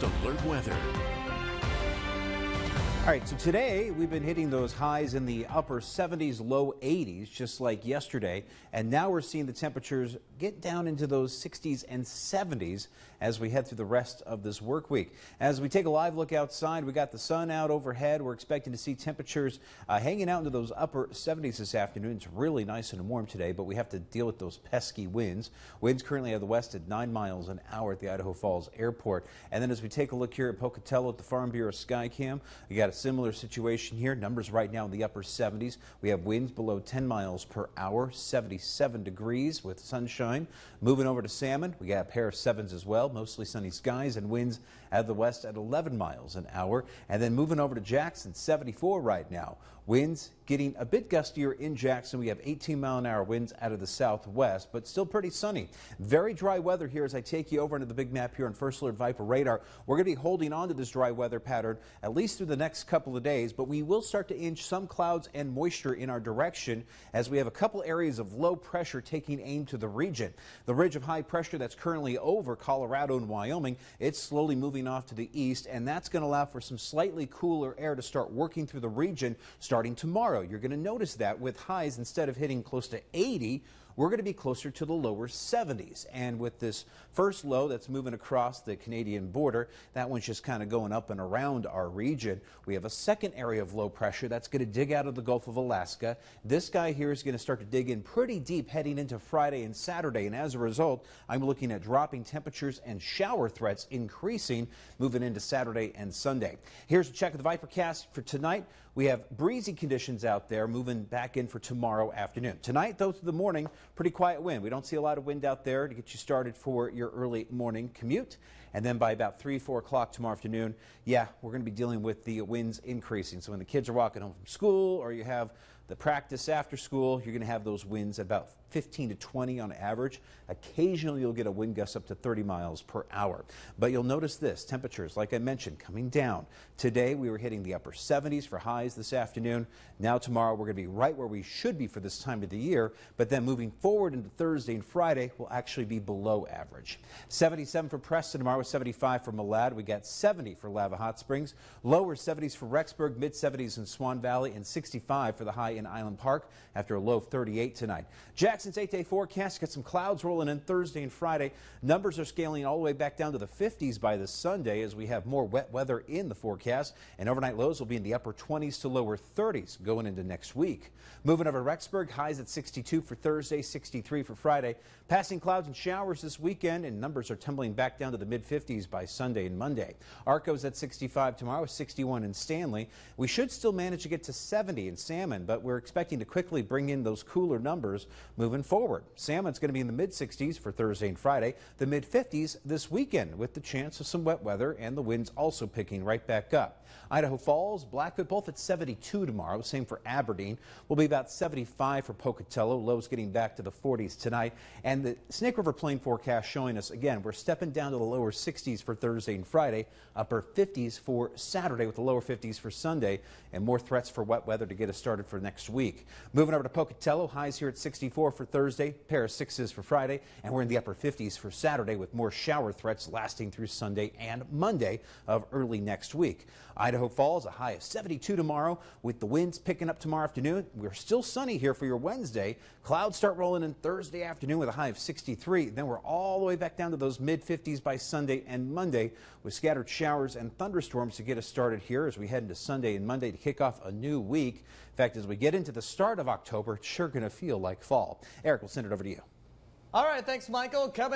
Alert weather. All right, so today we've been hitting those highs in the upper 70s, low 80s, just like yesterday. And now we're seeing the temperatures get down into those 60s and 70s as we head through the rest of this work week. As we take a live look outside, we got the sun out overhead. We're expecting to see temperatures hanging out into those upper 70s this afternoon. It's really nice and warm today, but we have to deal with those pesky winds. Winds currently out of the west at 9 miles an hour at the Idaho Falls Airport. And then as we take a look here at Pocatello at the Farm Bureau Skycam, we got a similar situation here. Numbers right now in the upper 70s. We have winds below 10 miles per hour, 77 degrees with sunshine. Moving over to Salmon, we got a pair of 7s as well, mostly sunny skies and winds out of the west at 11 miles an hour. And then moving over to Jackson, 74 right now. Winds getting a bit gustier in Jackson. We have 18-mile-an-hour winds out of the southwest, but still pretty sunny. Very dry weather here as I take you over into the big map here on First Alert Viper radar. We're going to be holding on to this dry weather pattern at least through the next couple of days, but we will start to inch some clouds and moisture in our direction as we have a couple areas of low pressure taking aim to the region. The ridge of high pressure that's currently over Colorado and Wyoming, it's slowly moving off to the east, and that's going to allow for some slightly cooler air to start working through the region starting tomorrow. You're going to notice that with highs, instead of hitting close to 80, we're going to be closer to the lower 70s. And with this first low that's moving across the Canadian border, that one's just kind of going up and around our region. We have a second area of low pressure that's going to dig out of the Gulf of Alaska. This guy here is going to start to dig in pretty deep heading into Friday and Saturday. And as a result, I'm looking at dropping temperatures and shower threats increasing moving into Saturday and Sunday. Here's a check of the Vipercast for tonight. We have breezy conditions out there moving back in for tomorrow afternoon. Tonight, though, through the morning, pretty quiet wind. We don't see a lot of wind out there to get you started for your early morning commute. And then by about 3, 4 o'clock tomorrow afternoon, yeah, we're going to be dealing with the winds increasing. So when the kids are walking home from school or you have the practice after school, you're going to have those winds at about 15 to 20 on average. Occasionally you'll get a wind gust up to 30 miles per hour. But you'll notice this, temperatures, like I mentioned, coming down. Today we were hitting the upper 70s for highs this afternoon. Now tomorrow we're going to be right where we should be for this time of the year. But then moving forward into Thursday and Friday, we'll actually be below average. 77 for Preston tomorrow, 75 for Malad. We got 70 for Lava Hot Springs. Lower 70s for Rexburg, mid 70s in Swan Valley, and 65 for the high in Island Park after a low of 38 tonight. Jackson's 8-day forecast got some clouds rolling in Thursday and Friday. Numbers are scaling all the way back down to the 50s by this Sunday as we have more wet weather in the forecast, and overnight lows will be in the upper 20s to lower 30s going into next week. Moving over to Rexburg, highs at 62 for Thursday, 63 for Friday. Passing clouds and showers this weekend, and numbers are tumbling back down to the mid 50s by Sunday and Monday. Arco's at 65 tomorrow, 61 in Stanley. We should still manage to get to 70 in Salmon, but we're expecting to quickly bring in those cooler numbers moving forward. Salmon's going to be in the mid 60s for Thursday and Friday, the mid 50s this weekend with the chance of some wet weather and the winds also picking right back up. Idaho Falls, Blackfoot both at 72 tomorrow, same for Aberdeen. Will be about 75 for Pocatello, lows getting back to the 40s tonight. And the Snake River Plain forecast showing us again we're stepping down to the lower 60s for Thursday and Friday, upper 50s for Saturday with the lower 50s for Sunday, and more threats for wet weather to get us started for next week. Moving over to Pocatello, highs here at 64 for Thursday, pair of 6s for Friday, and we're in the upper 50s for Saturday with more shower threats lasting through Sunday and Monday of early next week. Idaho Falls, a high of 72 tomorrow with the winds picking up tomorrow afternoon. We're still sunny here for your Wednesday. Clouds start rolling in Thursday afternoon with a high of 63. Then we're all the way back down to those mid 50s by Sunday and Monday with scattered showers and thunderstorms to get us started here as we head into Sunday and Monday to kick off a new week. In fact, as we get into the start of October, it's sure going to feel like fall. Eric, we'll send it over to you. All right, thanks, Michael. Coming